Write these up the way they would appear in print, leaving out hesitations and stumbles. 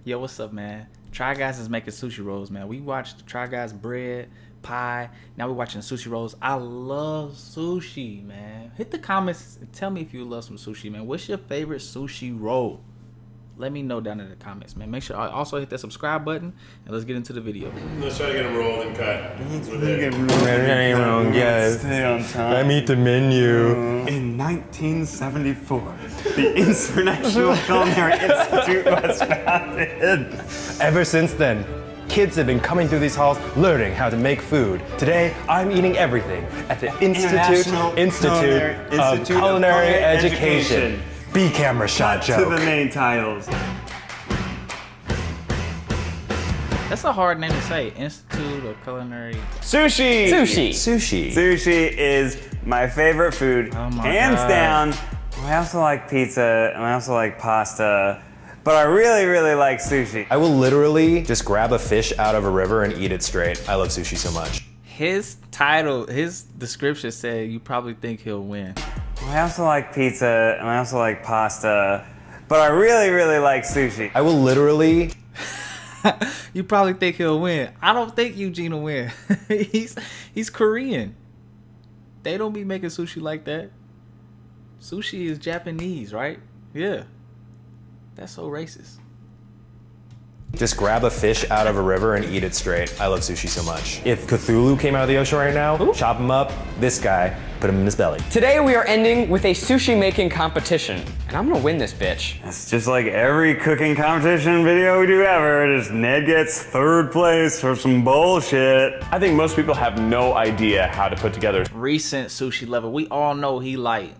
Yo, what's up, man? Try Guys is making sushi rolls, man. We watched Try Guys bread, pie. Now we're watching sushi rolls. I love sushi, man. Hit the comments and tell me if you love some sushi, man. What's your favorite sushi roll? Let me know down in the comments, man. Make sure also hit that subscribe button and let's get into the video. Let's try to get them rolled and cut. Stay on time. Let me eat the menu. In 1974, the International Culinary Institute was founded. Ever since then, kids have been coming through these halls learning how to make food. Today, I'm eating everything at the Institute of Culinary Education. B-camera shot joke. To the main titles. That's a hard name to say. Institute of Culinary. Sushi! Sushi. Sushi is my favorite food, Oh my hands God. down. I also like pizza, and I also like pasta, but I really, really like sushi. I will literally just grab a fish out of a river and eat it straight. I love sushi so much. His title, his description said you probably think he'll win. I also like pizza, and I also like pasta, but I really, really like sushi. I will literally... You probably think he'll win. I don't think Eugene will win. He's Korean. They don't be making sushi like that. Sushi is Japanese, right? Yeah. That's so racist. Just grab a fish out of a river and eat it straight. I love sushi so much. If Cthulhu came out of the ocean right now, chop him up, this guy, put him in his belly. Today we are ending with a sushi making competition, and I'm gonna win this bitch. It's just like every cooking competition video we do ever, just Ned gets third place for some bullshit. I think most people have no idea how to put together. Recent sushi lover. We all know he like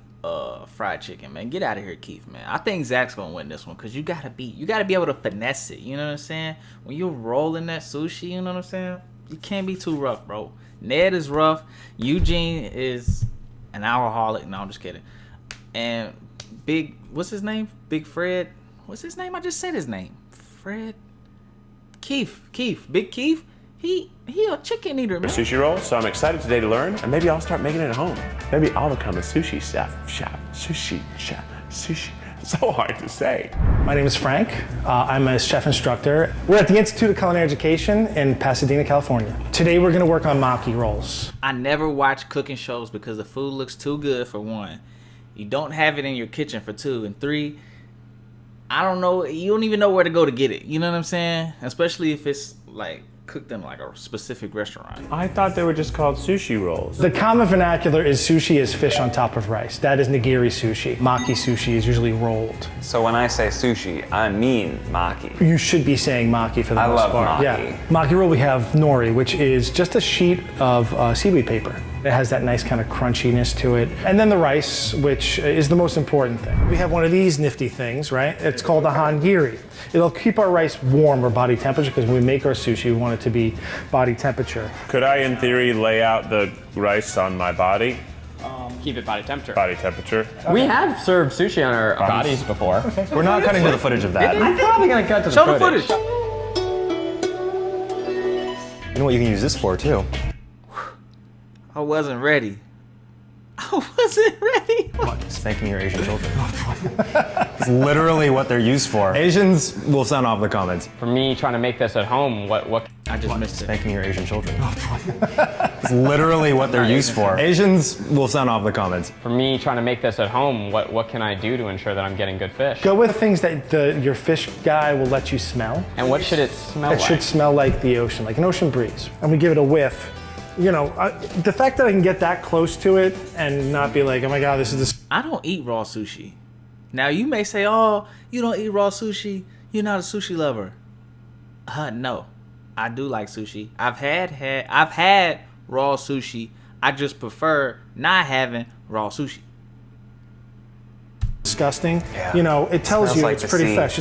fried chicken, man. Get out of here, Keith, man. I think Zach's gonna win this one because you gotta be able to finesse it. You know what I'm saying? When you're rolling that sushi, you know what I'm saying? You can't be too rough, bro. Ned is rough. Eugene is an alcoholic. No, I'm just kidding. And Big, what's his name? Big Fred. What's his name? I just said his name. Fred. Keith. Big Keith. He a chicken eater, man. Sushi roll, so I'm excited today to learn, and maybe I'll start making it at home. Maybe I'll become a sushi chef. Sushi. So hard to say. My name is Frank. I'm a chef instructor. We're at the Institute of Culinary Education in Pasadena, California. Today we're gonna work on maki rolls. I never watch cooking shows because the food looks too good, for one. You don't have it in your kitchen, for two. And three, I don't know, you don't even know where to go to get it. You know what I'm saying? Especially if it's like cooked in like a specific restaurant. I thought they were just called sushi rolls. The common vernacular is sushi is fish on top of rice. That is nigiri sushi. Maki sushi is usually rolled. So when I say sushi, I mean maki. You should be saying maki for the I most love part. maki. Yeah. Maki roll, we have nori, which is just a sheet of seaweed paper. It has that nice kind of crunchiness to it. And then the rice, which is the most important thing. We have one of these nifty things, right? It's called a hangiri. It'll keep our rice warm or body temperature, because when we make our sushi, we want it to be body temperature. Could I, in theory, lay out the rice on my body? Keep it body temperature. Body temperature. We have served sushi on our bodies before. We're not cutting to the footage of that. I'm probably gonna cut to the Show the footage. footage. You know what you can use this for, too? I wasn't ready. Spanking your Asian children. It's literally what they're used for. Asians will sound off in the comments. For me trying to make this at home, what? I just missed it. Spanking your Asian children. It's literally what they're used for. Asians will sound off in the comments. For me trying to make this at home, what can I do to ensure that I'm getting good fish? Go with things that your fish guy will let you smell. And what should it smell It like? should smell like the ocean, like an ocean breeze. And we give it a whiff. You know, the fact that I can get that close to it and not be like, oh my God, this is this. I don't eat raw sushi. Now you may say, oh, you don't eat raw sushi. You're not a sushi lover. No, I do like sushi. I've had raw sushi. I just prefer not having raw sushi. Disgusting. Yeah. You know, it tells Smells you like it's the pretty sea. fresh.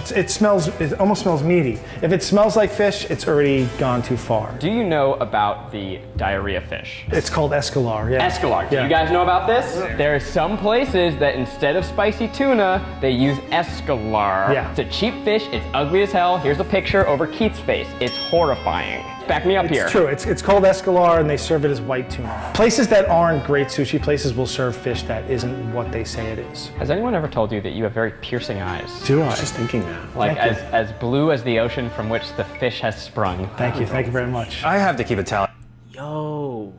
It almost smells meaty. If it smells like fish, it's already gone too far. Do you know about the diarrhea fish? It's called escalar, yeah. Escalar. Do Yeah. you guys know about this? There are some places that instead of spicy tuna, they use escalar. Yeah. It's a cheap fish. It's ugly as hell. Here's a picture over Keith's face. It's horrifying. Back me up here. It's true. It's called escalar, and they serve it as white tuna. Places that aren't great sushi places will serve fish that isn't what they say it is. Has anyone ever told you that you have very piercing eyes? Do I? I was just thinking that. Like Thank as blue as the ocean from which the fish has sprung. Thank you very much. I have to keep a tally. Yo.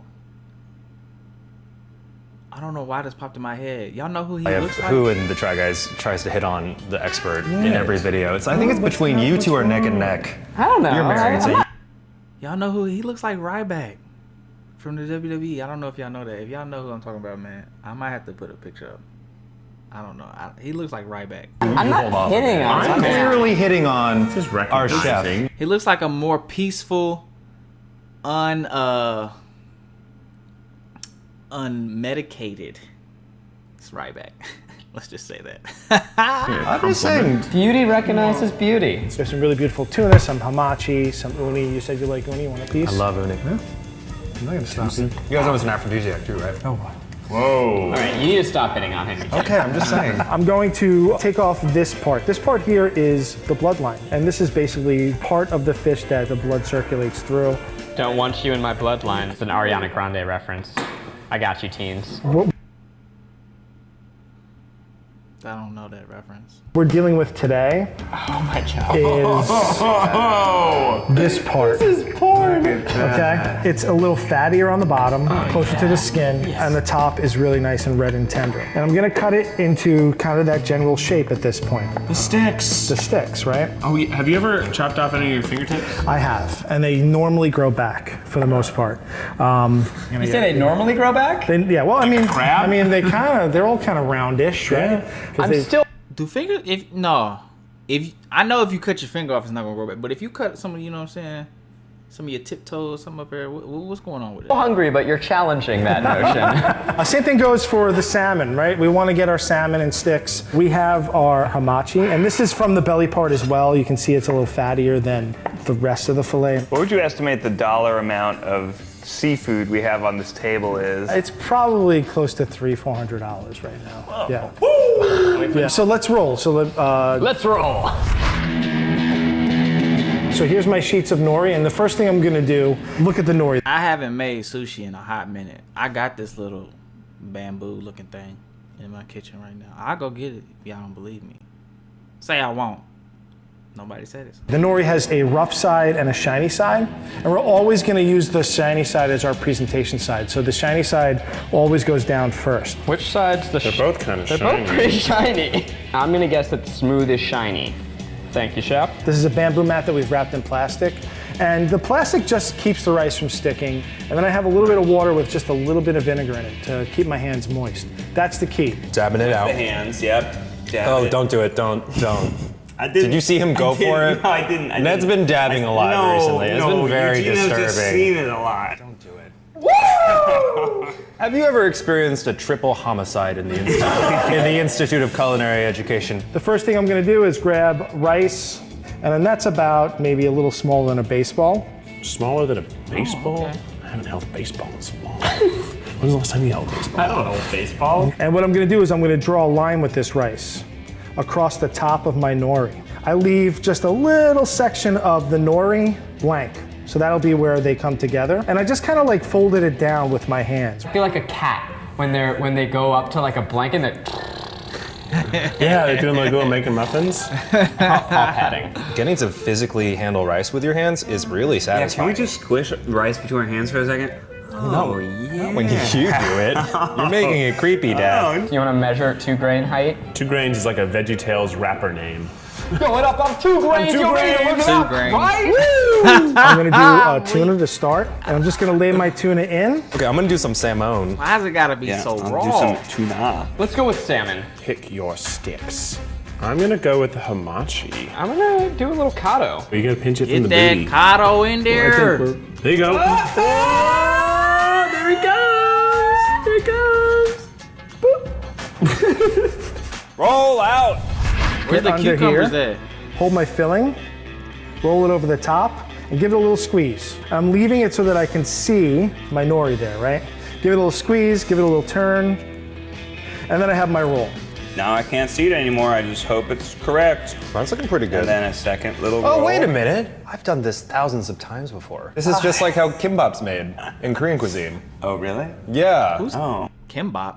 I don't know why this popped in my head. Y'all know who he I have looks like? who in the Try Guys tries to hit on the expert in every video. I think it's between you two are neck and neck. I don't know. You're married, so Y'all know who he looks like? Ryback from the WWE. I don't know if y'all know that. If y'all know who I'm talking about, man, I might have to put a picture up. I don't know. he looks like Ryback. I'm not hitting on I'm him. clearly hitting on Just our chef. recognizing. He looks like a more peaceful, unmedicated. It's Ryback. Let's just say that. I'm just saying. Beauty recognizes beauty. There's some really beautiful tuna, some hamachi, some uni. You said you like uni. You want a piece? I love uni. I'm not gonna stop. You guys know it's an aphrodisiac too, right? Oh. Whoa. All right, you need to stop hitting on him. Okay, I'm just saying. I'm going to take off this part. This part here is the bloodline, and this is basically part of the fish that the blood circulates through. Don't want you in my bloodline. It's an Ariana Grande reference. I got you, teens. I don't know that reference. We're dealing with today Oh my god. is this part. This is porn. Okay, it's a little fattier on the bottom, closer to the skin, and the top is really nice and red and tender. And I'm gonna cut it into kind of that general shape at this point. The sticks. The sticks, right? Oh, have you ever chopped off any of your fingertips? I have, and they normally grow back for the most part. You say they normally grow back? Yeah, well, crab? they're all kind of roundish, right? 'Cause I'm they- still. Do fingers? If I know if you cut your finger off, it's not gonna grow back. But if you cut some of, you know what I'm saying, some of your tiptoes, some up there, what's going on with it? Hungry, but you're challenging that notion. Same thing goes for the salmon, right? We want to get our salmon in sticks. We have our hamachi, and this is from the belly part as well. You can see it's a little fattier than the rest of the fillet. What would you estimate the dollar amount of seafood we have on this table is? It's probably close to $300-400 right now. Yeah. Yeah. So let's roll. Let's roll. So here's my sheets of nori, and the first thing I'm gonna do, look at the nori. I haven't made sushi in a hot minute. I got this little bamboo looking thing in my kitchen right now. I'll go get it if y'all don't believe me. Say I won't. Nobody said it. The nori has a rough side and a shiny side, and we're always gonna use the shiny side as our presentation side. So the shiny side always goes down first. Which side's the? They're both kind of They're shiny. both pretty shiny. I'm gonna guess that the smooth is shiny. Thank you, chef. This is a bamboo mat that we've wrapped in plastic, and the plastic just keeps the rice from sticking. And then I have a little bit of water with just a little bit of vinegar in it to keep my hands moist. That's the key. Dabbing it out. Hands, yep. Oh, don't do it. Don't. I didn't. Did you see him go for it? No, I didn't. Ned's been dabbing a lot recently. It's been very Eugenia's disturbing. just seen it a lot. Don't do it. Woo! Have you ever experienced a triple homicide in the Institute of Culinary Education? The first thing I'm gonna do is grab rice, and then that's about maybe a little smaller than a baseball. Smaller than a baseball? I haven't held a baseball in so long. When was the last time you held a baseball? I don't know baseball. And what I'm gonna do is I'm gonna draw a line with this rice across the top of my nori. I leave just a little section of the nori blank. So that'll be where they come together. And I just kind of like folded it down with my hands. I feel like a cat when they go up to like a blanket. Yeah, they're doing like little making muffins. Paw patting. Getting to physically handle rice with your hands is really Yeah, satisfying. can we just squish rice between our hands for a second? No, yeah. When you do it, you're making it creepy, Dad. You want to measure 2 grain height? 2 Grains is like a VeggieTales rapper name. Going up on 2 grains. 2 grains. 2 grains. I'm gonna do tuna to start, and I'm just gonna lay my tuna in. Okay, I'm gonna do some salmon. Why has it gotta be so I'll raw? do some tuna. Let's go with salmon. Pick your sticks. I'm gonna go with the hamachi. I'm gonna do a little kato. Are you gonna pinch it Get from the that booty? Kato in there. There you go. Oh, there he goes. There he goes. Roll out! Where's the under cucumbers here. at? Hold my filling, roll it over the top, and give it a little squeeze. I'm leaving it so that I can see my nori there, right? Give it a little squeeze, give it a little turn, and then I have my roll. Now I can't see it anymore. I just hope it's correct. Mine's looking pretty good. And then a second little Oh, roll. wait a minute. I've done this thousands of times before. This is just like how kimbap's made in Korean cuisine. Oh, really? Yeah. Oh. Kimbap.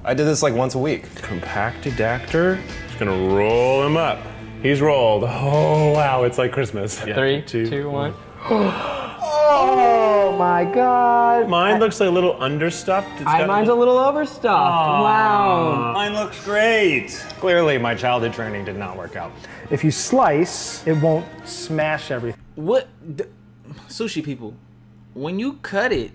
I did this like once a week. Compactadactor. Just gonna roll him up. He's rolled. Oh, wow, it's like Christmas. Yeah. 3, 2, 1. Oh my God. Mine looks like a little understuffed. It's got Mine's a little overstuffed. Wow. Mine looks great. Clearly, my childhood training did not work out. If you slice, it won't smash everything. Sushi people, when you cut it,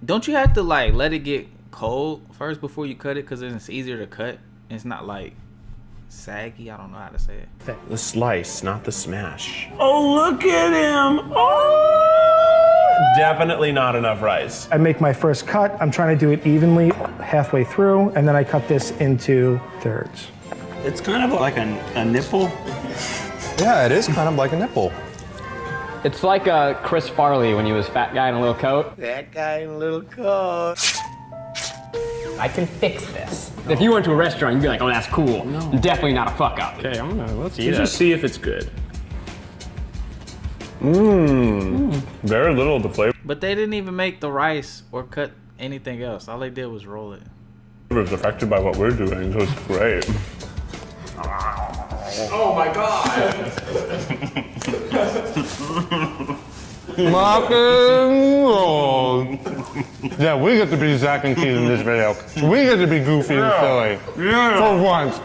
don't you have to like let it get cold first before you cut it? Because then it's easier to cut. It's not like saggy. I don't know how to say it. the slice, not the smash. Oh, look at him. Oh! Definitely not enough rice. I make my first cut. I'm trying to do it evenly halfway through, and then I cut this into thirds. It's kind of like a nipple. Yeah, it is kind of like a nipple. It's like Chris Farley when he was fat guy in a little coat. That guy in a little coat. I can fix this. If you went to a restaurant, you'd be like, oh, that's cool. No. Definitely not a fuck up. Okay, let's eat it. just see if it's good. Mmm. Very little of the flavor But they didn't even make the rice or cut anything else. All they did was roll it. is affected by what we're doing, so it's great. Oh my God! Yeah, we get to be Zach and Keith in this video. We get to be goofy and silly. Yeah. For once.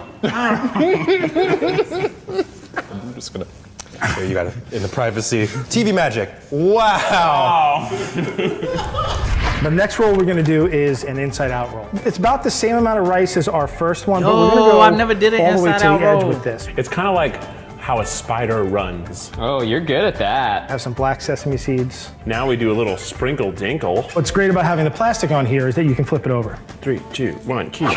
I'm just gonna. Here, you got it. In the privacy. TV magic. Wow. The next roll we're gonna do is an inside-out roll. It's about the same amount of rice as our first one, but we're gonna go I've never did an all the way to the inside-out edge roll. with this. It's kind of like how a spider runs. Oh, you're good at that. Have some black sesame seeds. Now we do a little sprinkle dinkle. What's great about having the plastic on here is that you can flip it over. 3, 2, 1, key.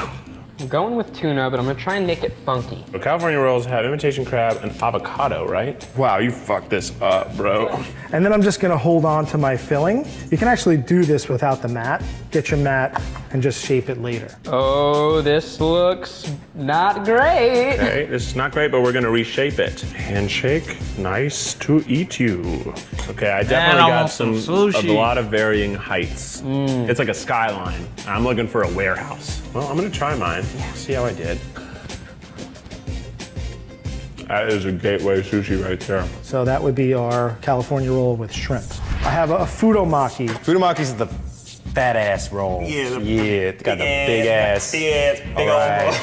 I'm going with tuna, but I'm gonna try and make it funky. So California rolls have imitation crab and avocado, right? Wow, you fucked this up, bro. And then I'm just gonna hold on to my filling. You can actually do this without the mat. Get your mat and just shape it later. Oh, this looks not great. Okay, this is not great, but we're gonna reshape it. Handshake, nice to eat you. Okay, I definitely I got want some a sushi. lot of varying heights. It's like a skyline. I'm looking for a warehouse. Well, I'm gonna try mine. See how I did. That is a gateway sushi right there. So that would be our California roll with shrimp. I have a fudomaki. Fudomaki's the fat ass roll. Yeah, it's got the big ass. Big All right.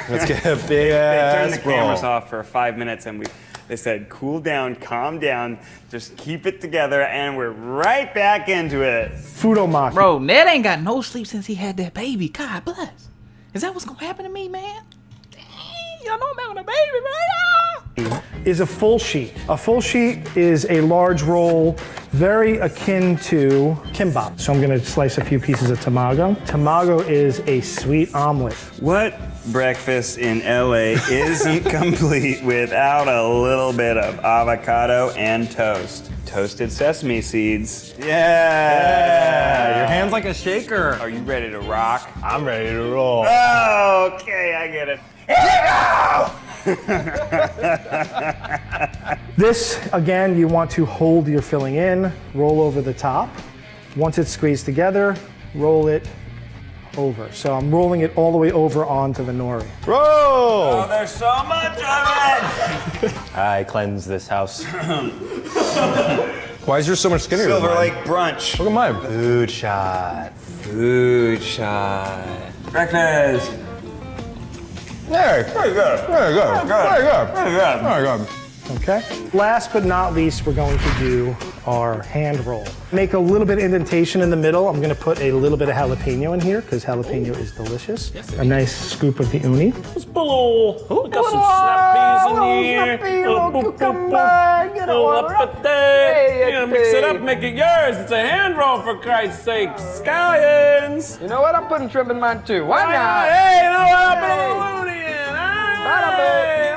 Let's get a big They turned ass the cameras roll. off for 5 minutes and they said, cool down, calm down, just keep it together, and we're right back into it. Fudomaki. Bro, Ned ain't got no sleep since he had that baby. God bless. Is that what's gonna happen to me, man? Dang, y'all know I'm having a baby, man. Is a full sheet. A full sheet is a large roll, very akin to kimbap. So I'm gonna slice a few pieces of tamago. Tamago is a sweet omelet. What breakfast in LA isn't complete without a little bit of avocado and toast? Toasted sesame seeds. Yeah! Your hand's like a shaker. Are you ready to rock? I'm ready to roll. Oh, okay, I get it. This, again, you want to hold your filling in, roll over the top. Once it's squeezed together, roll it over. So I'm rolling it all the way over onto the nori. Roll! Oh, there's so much of it! I cleanse this house. Why is yours so much skinnier than Silver mine? Lake brunch. Look at mine. Food shot. Food shot. Breakfast. Very good. Very good. Very good. Very good. Very good. Very good. Okay? Last but not least, we're going to do our hand roll. Make a little bit of indentation in the middle. I'm gonna put a little bit of jalapeno in here because jalapeno is delicious. A nice scoop of the uni. Let's put a little, we got some snap peas in here. Little boop, boop, boop. Little up at there. You know, mix it up, make it yours. It's a hand roll, for Christ's sake. Scallions. You know what? I'm putting shrimp in mine too. Why not? Hey, you know what? I'll put a little uni in. Bada Hey,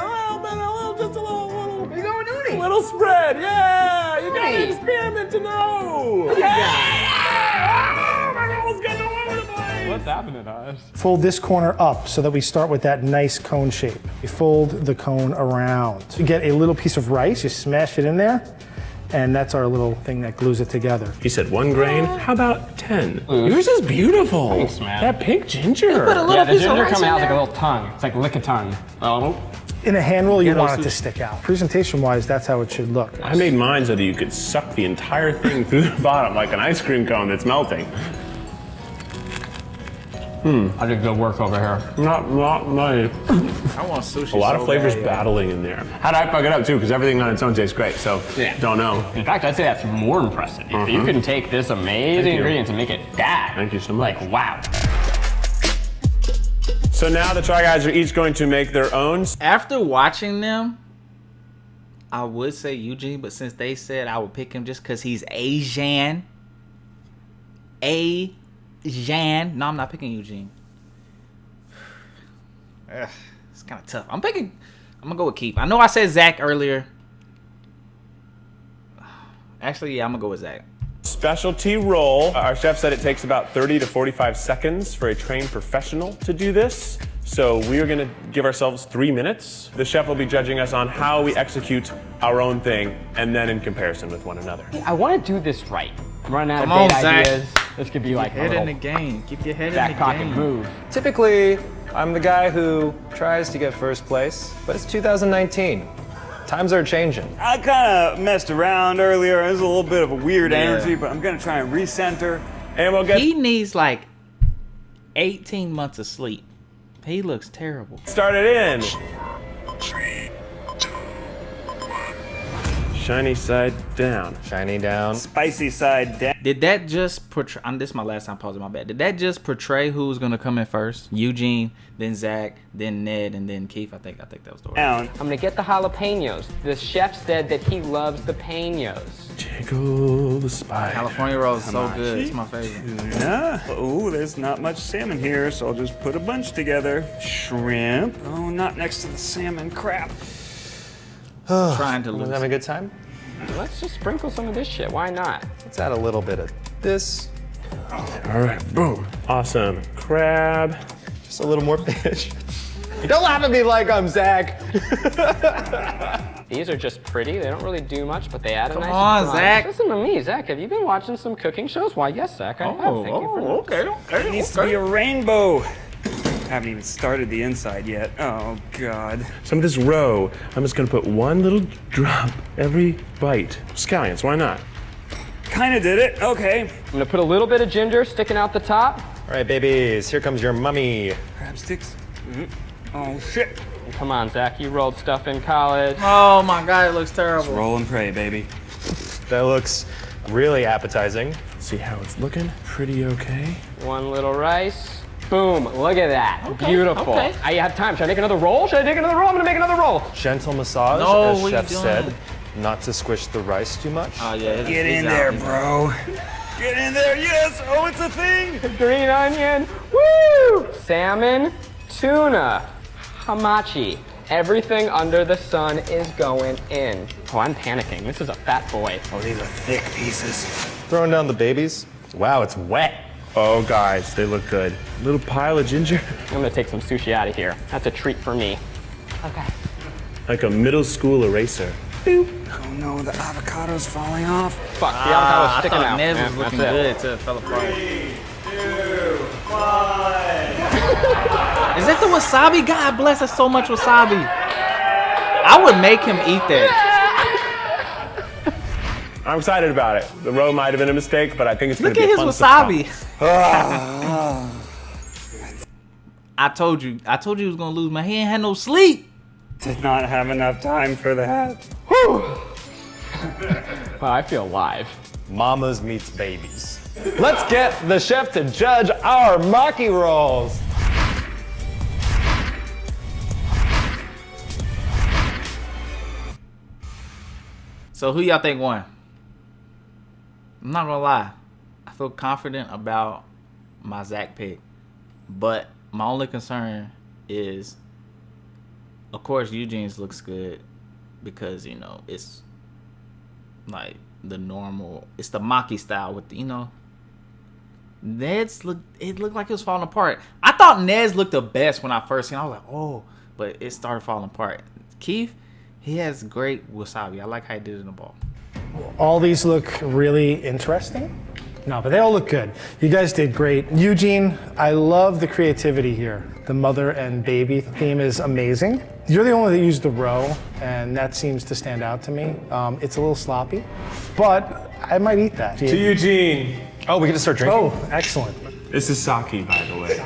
just a little spread. Yeah, you got to experiment to know. Yeah. Oh, my roll's getting all over the place. What's happening to us? Fold this corner up so that we start with that nice cone shape. You fold the cone around. You get a little piece of rice, you smash it in there, and that's our little thing that glues it together. You said 1 grain. How about 10? Yours is beautiful. Thanks, man. That pink ginger. Yeah, the ginger coming out like a little tongue. It's like lick a tongue. Oh. In a hand roll, you Yeah, want those it to stick out. Presentation-wise, that's how it should look. I made mine so that you could suck the entire thing through the bottom like an ice cream cone that's melting. I did good work over here. Not nice. I want sushi. A lot so of flavors bad. battling in there. How'd I fuck it up too? Because everything on its own tastes great, so Yeah. don't know. In fact, I'd say that's more impressive. If you can take this amazing you. ingredients and make it that. Thank you so much. Like, wow. So now the Try Guys are each going to make their own. After watching them, I would say Eugene, but since they said I would pick him just because he's Asian. Asian. No, I'm not picking Eugene. Ugh, it's kind of tough. I'm gonna go with Keith. I know I said Zach earlier. Actually, yeah, I'm gonna go with Zach. Specialty roll. Our chef said it takes about 30 to 45 seconds for a trained professional to do this. So we are gonna give ourselves 3 minutes. The chef will be judging us on how we execute our own thing and then in comparison with one another. I want to do this right. I'm running out Come of on, date Zach. ideas. This could be like a Head in the little game. Keep your head in back the pocket game. move. Typically, I'm the guy who tries to get first place, but it's 2019. Times are changing. I kind of messed around earlier. It was a little bit of a weird energy, but I'm gonna try and recenter. And we'll get He needs like 18 months of sleep. He looks terrible. started in. Shiny side down. Shiny down. Spicy side down. Did that just portray? This is my last time pausing. My bad. Did that just portray who's gonna come in first? Eugene, then Zach, then Ned, and then Keith. I think that was the order. Down. I'm gonna get the jalapenos. The chef said that he loves the penos. Jiggle the spider. California roll is so good. It's my favorite. Yeah. Oh, there's not much salmon here, so I'll just put a bunch together. Shrimp. Oh, not next to the salmon. Crap. Trying to Was lose. having a good time? Let's just sprinkle some of this shit. Why not? Let's add a little bit of this. All right, boom. Awesome. Crab. Just a little more fish. Don't laugh at me like I'm Zach. These are just pretty. They don't really do much, but they add a nice on, crunch. Zach. Listen to me, Zach. Have you been watching some cooking shows? Why, yes, Zach. I have. Thank you for noticing. It needs to be a rainbow. Haven't even started the inside yet. Oh, God. Some of this roe, I'm just gonna put one little drop every bite. Scallions, why not? Kinda did it. Okay. I'm gonna put a little bit of ginger sticking out the top. All right, babies, here comes your mummy. Crab sticks. Oh, shit. Come on, Zach. You rolled stuff in college. Oh my god, it looks terrible. Roll and pray, baby. That looks really appetizing. See how it's looking? Pretty okay. One little rice. Boom. Look at that. Okay, Beautiful. okay. I have time. Should I take another roll? Should I take another roll? I'm gonna make another roll. Gentle massage, No, as what chef you said. doing? Not to squish the rice too much. Oh yeah. Get in there, bro. Get in there. Yes. Oh, it's a thing. Green onion. Woo! Salmon, tuna, hamachi. Everything under the sun is going in. Oh, I'm panicking. This is a fat boy. Oh, these are thick pieces. Throwing down the babies. Wow, it's wet. Oh, guys, they look good. Little pile of ginger. I'm gonna take some sushi out of here. That's a treat for me. Okay. Like a middle school eraser. Oh no, the avocado's falling off. Fuck, the avocado's I sticking thought out. Ned Yeah, was looking that's it. good till it fell apart. 3, 2, 1. Is that the wasabi? God bless us so much wasabi. I would make him eat that. I'm excited about it. The roe might have been a mistake, but I think it's gonna Look be at a his fun wasabi. surprise. I told you he was gonna lose, man. He ain't had no sleep. Did not have enough time for that. Wow, I feel alive. Mamas meets babies. Let's get the chef to judge our maki rolls. So who y'all think won? I'm not gonna lie. I feel confident about my Zach pick. But my only concern is, of course, Eugene's looks good because, you know, it's like the normal, it's the maki style with, you know, it looked like it was falling apart. I thought Ned's looked the best when I first seen it. I was like, oh, but it started falling apart. Keith, he has great wasabi. I like how he did it in the bowl. All these look really interesting. No, but they all look good. You guys did great. Eugene, I love the creativity here. The mother and baby theme is amazing. You're the only one that used the roe, and that seems to stand out to me. It's a little sloppy, but I might eat that. To Eugene. Oh, we can just start drinking? Oh, excellent. This is sake, by the way.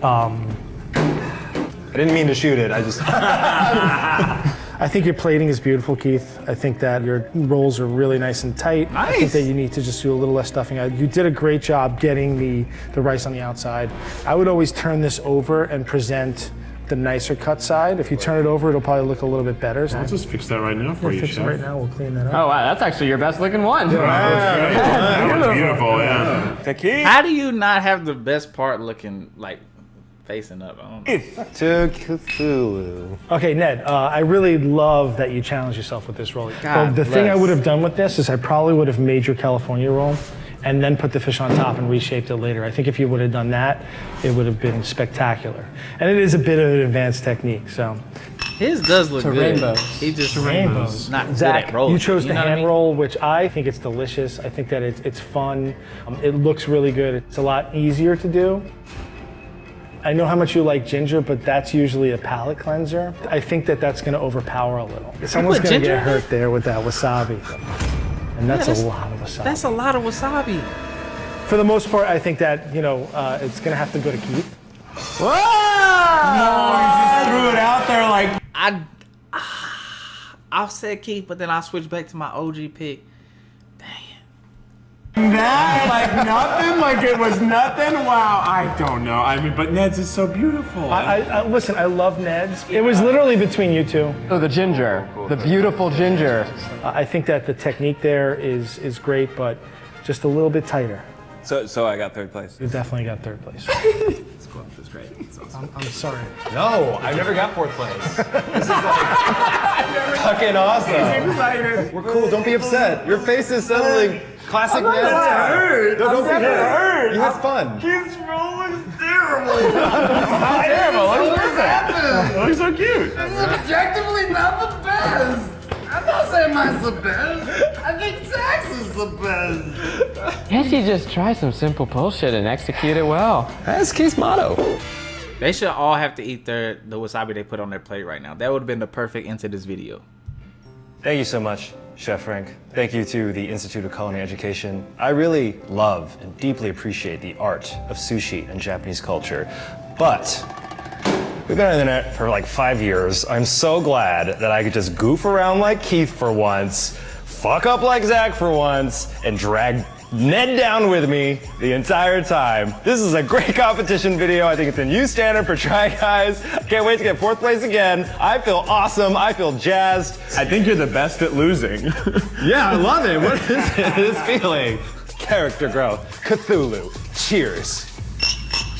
I didn't mean to shoot it. I just. I think your plating is beautiful, Keith. I think that your rolls are really nice and tight. Nice. I think that you need to just do a little less stuffing. You did a great job getting the rice on the outside. I would always turn this over and present the nicer cut side. If you turn it over, it'll probably look a little bit better. I'll just fix that right now for you, Fix it Chef. right now. We'll clean that up. Oh wow, that's actually your best looking one. That was beautiful, yeah. How do you not have the best part looking like facing up? I don't know. To Cthulhu. Okay, Ned, I really love that you challenged yourself with this roll. God The thing I bless. would have done with this is I probably would have made your California roll and then put the fish on top and reshaped it later. I think if you would have done that, it would have been spectacular. And it is a bit of an advanced technique, so. His does look To good. rainbows. He just Rainbows. not good Zach, at rolling. you chose the know what I hand mean? roll, which I think it's delicious. I think that it's fun. It looks really good. It's a lot easier to do. I know how much you like ginger, but that's usually a palate cleanser. I think that that's going to overpower a little. Someone's put going to ginger get in hurt there with that wasabi. And that's that's- a lot of wasabi. That's a lot of wasabi. For the most part, I think that, it's going to have to go to Keith. Threw it out there like. I'll say Keith, but then I'll switch back to my OG pick. That, like nothing, like it was nothing. Wow, I don't know. I mean, but Ned's is so beautiful. Listen, I love Ned's. It was literally between you two. Oh, the ginger, the beautiful ginger. I think that the technique there is great, but just a little bit tighter. So I got third place. You definitely got third place. That's great. It's awesome. I'm sorry. No, I've never got fourth place. This is like fucking awesome. We're cool. Don't be upset. Your face is suddenly classic Ned. Don't be hurt. You had fun. Keith's roll is terrible. Terrible. What's that? It looks so cute. Objectively not the best. I'm not saying mine's the best. I think Zach's is the best. Can't you just try some simple bullshit and execute it well? That's Keith's motto. They should all have to eat the wasabi they put on their plate right now. That would have been the perfect end to this video. Thank you so much, Chef Frank. Thank you to the Institute of Culinary Education. I really love and deeply appreciate the art of sushi and Japanese culture, but we've been on the internet for like 5 years. I'm so glad that I could just goof around like Keith for once, fuck up like Zach for once, and drag Ned down with me the entire time. This is a great competition video. I think it's a new standard for Try Guys. I can't wait to get fourth place again. I feel awesome. I feel jazzed. I think you're the best at losing. Yeah, I love it. What is it? This feeling? Character growth. Cthulhu. Cheers.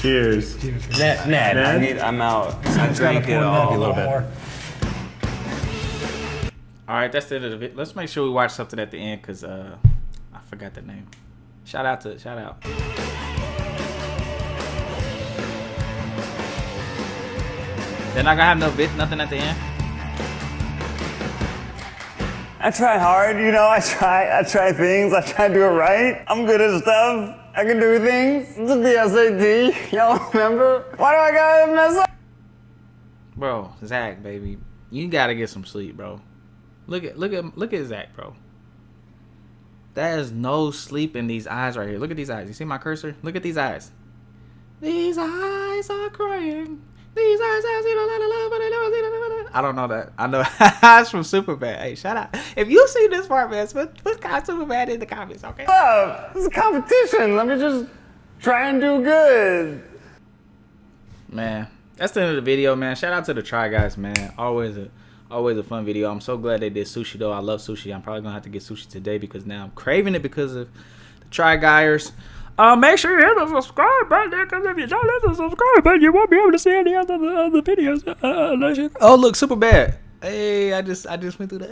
Cheers. Ned. I'm out. I drank it all. A little bit. All right, that's the end of the video. Let's make sure we watch something at the end because I forgot the name. Shout out. They're not gonna have nothing at the end. I try hard, I try things, I try to do it right. I'm good at stuff. I can do things. Took the SAT. Y'all remember? Why do I gotta mess up? Bro, Zach, baby, you gotta get some sleep, bro. Look at Zach, bro. There's no sleep in these eyes right here. Look at these eyes. You see my cursor? Look at these eyes. These eyes are crying. These eyes have seen a lot of love, but they never seen a. I don't know that. I know it's from Superbad. Hey, shout out. If you see this part, man, put Superbad in the comments, okay? This is a competition. Let me just try and do good. Man, that's the end of the video, man. Shout out to the Try Guys, man. Always a fun video. I'm so glad they did sushi, though. I love sushi. I'm probably gonna have to get sushi today because now I'm craving it because of the Try Guyers. Make sure you hit the subscribe button, because if you don't hit the subscribe button, you won't be able to see any other videos. Oh, look, super bad. Hey, I just went through the.